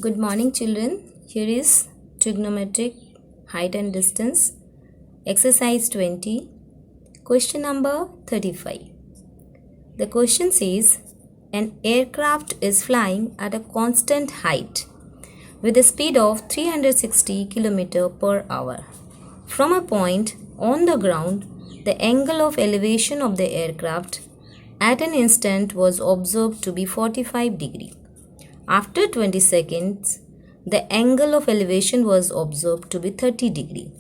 Good morning, children. Here is trigonometric height and distance. Exercise 20. Question number 35. The question says, an aircraft is flying at a constant height with a speed of 360 km per hour. From a point on the ground, the angle of elevation of the aircraft at an instant was observed to be 45 degrees. After 20 seconds, the angle of elevation was observed to be 30 degrees.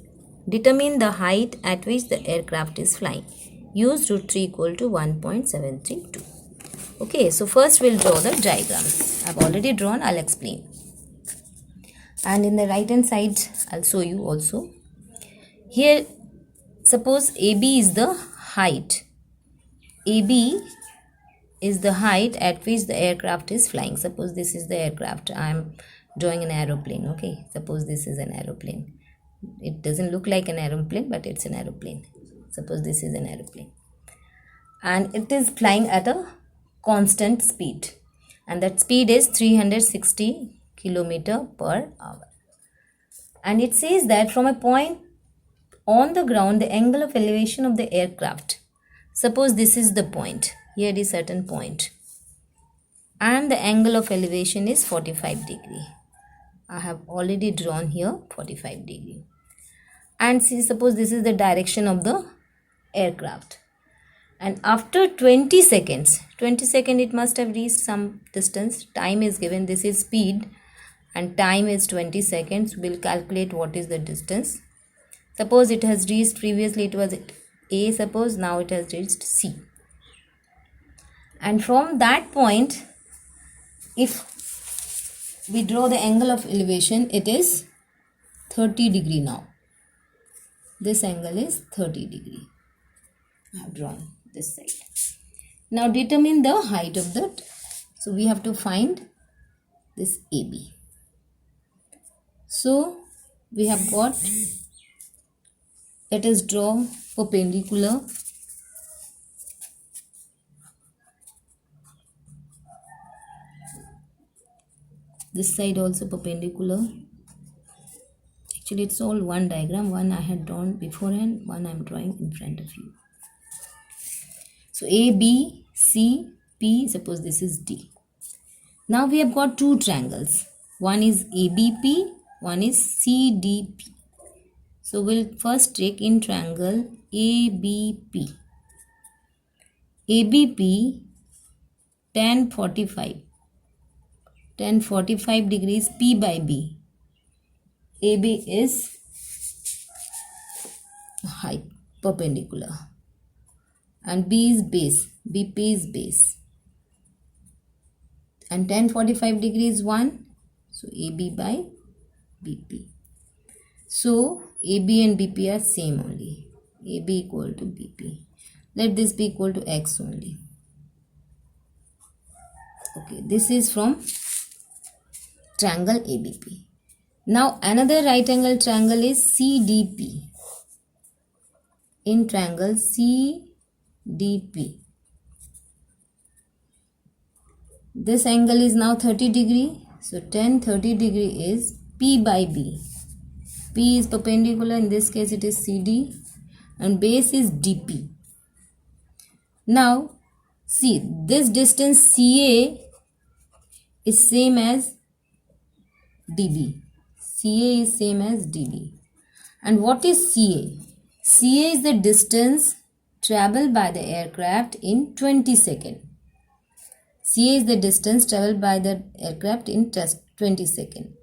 Determine the height at which the aircraft is flying. Use root 3 equal to 1.732. Okay, so first we'll draw the diagram. I've already drawn, I'll explain. And in the right hand side, I'll show you also. Here, suppose AB is the height. AB is the height at which the aircraft is flying. Suppose this is the aircraft. I am drawing an aeroplane. Okay, suppose this is an aeroplane. It doesn't look like an aeroplane, but it's an aeroplane. Suppose this is an aeroplane, and it is flying at a constant speed, and that speed is 360 km per hour. And it says that from a point on the ground, the angle of elevation of the aircraft, suppose this is the point, here is certain point, and the angle of elevation is 45 degree. I have already drawn here 45 degree. And see, suppose this is the direction of the aircraft, and after 20 seconds it must have reached some distance. Time is given, this is speed and time is 20 seconds. We'll calculate what is the distance. Suppose it has reached, previously it was A, suppose now it has reached C. And from that point, if we draw the angle of elevation, it is 30 degree now. This angle is 30 degree. I have drawn this side. Now determine the height of that. So we have to find this AB. So we have got, let us draw perpendicular. This side also perpendicular. Actually it's all one diagram. One I had drawn beforehand, one I am drawing in front of you. So A, B, C, P, suppose this is D. Now we have got two triangles. One is ABP, one is CDP. So we'll first take in triangle ABP. ABP tan 45 degrees P by B. AB is height, perpendicular, and B is base, BP is base, and tan 45 degrees 1, so AB by BP. So AB and BP are same only, AB equal to BP. Let this be equal to X only. Okay, this is from triangle ABP. Now another right angle triangle is CDP. In triangle CDP, this angle is now 30 degree. So tan 30 degree is P by B. P is perpendicular, in this case it is CD, and base is DP. Now see, this distance CA is same as DB. CA is same as DB. And what is CA? CA is the distance traveled by the aircraft in 20 seconds. CA is the distance traveled by the aircraft in 20 seconds.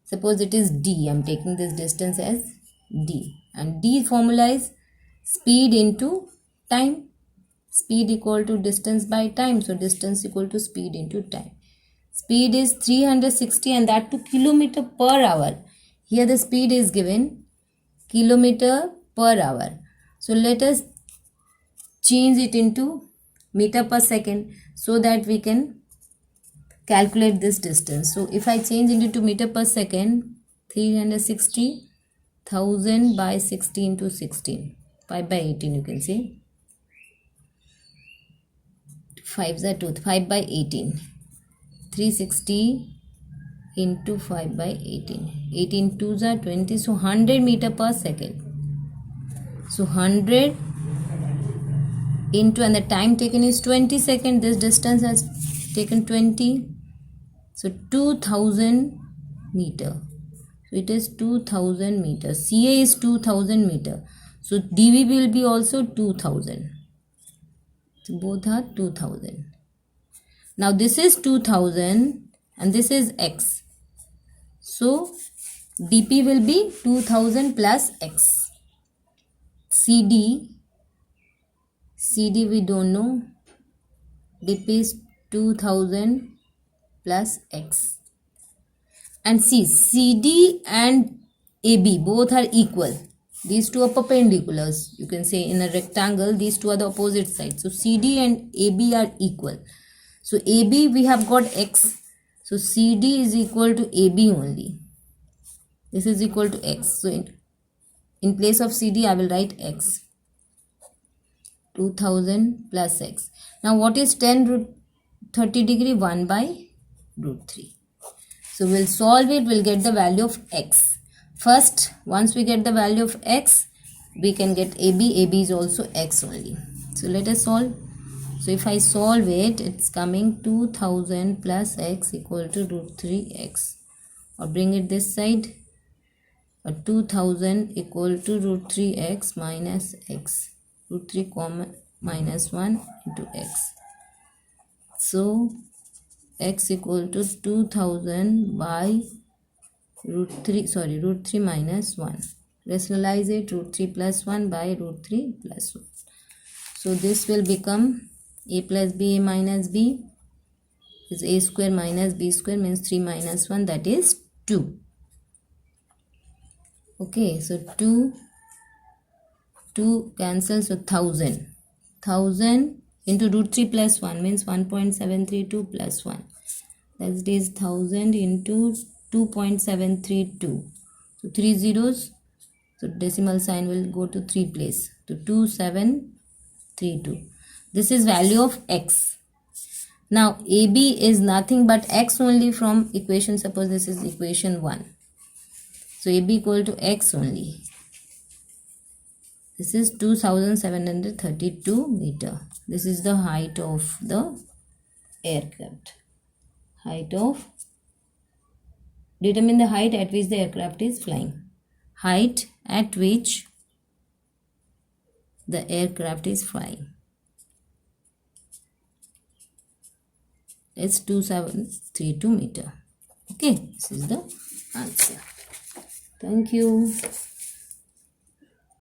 Suppose it is D. I am taking this distance as D. And D formula is speed into time. Speed equal to distance by time. So distance equal to speed into time. Speed is 360 and that to kilometer per hour. Here the speed is given kilometer per hour. So let us change it into meter per second so that we can calculate this distance. So if I change it into meter per second, 360,000 by 60 into 16, 5 by 18 you can say. 5 is 2, 5 by 18. 360 into 5 by 18. 18 twos are 20, so 100 meter per second. So 100 into, and the time taken is 20 seconds. This distance has taken 20. So 2000 meter. So it is 2000 meters. CA is 2000 meter. So DV will be also 2000. So both are 2000. Now this is 2000 and this is X. So DP will be 2000 plus X. CD we don't know. DP is 2000 plus X. And see, CD and AB both are equal. These two are perpendiculars. You can say in a rectangle, these two are the opposite sides. So CD and AB are equal. So AB we have got X. So CD is equal to AB only. This is equal to X. So in place of CD, I will write X. 2000 plus X. Now what is 10 root 30 degree? 1 by root 3. So we'll solve it, we'll get the value of X. First, once we get the value of X, we can get AB. AB is also X only. So let us solve. So if I solve it, it's coming 2000 plus X equal to root 3X. Or bring it this side. 2000 equal to root 3X minus X. Root 3 comma minus 1 into X. So X equal to 2000 by root 3 minus 1. Rationalize it, root 3 plus 1 by root 3 plus 1. So this will become a plus b, a minus b is a square minus b square, means 3 minus 1, that is 2. Okay, so 2 cancels, so 1000. 1000 into root 3 plus 1 means 1.732 plus 1. That is 1000 into 2.732. So 3 zeros. So decimal sign will go to 3 place. So 2732. This is value of X. Now AB is nothing but X only from equation. Suppose this is equation 1. So AB equal to X only. This is 2732 meter. This is the height of the aircraft. Determine the height at which the aircraft is flying. Height at which the aircraft is flying. It's 2732 meter. Okay, this is the answer. Thank you.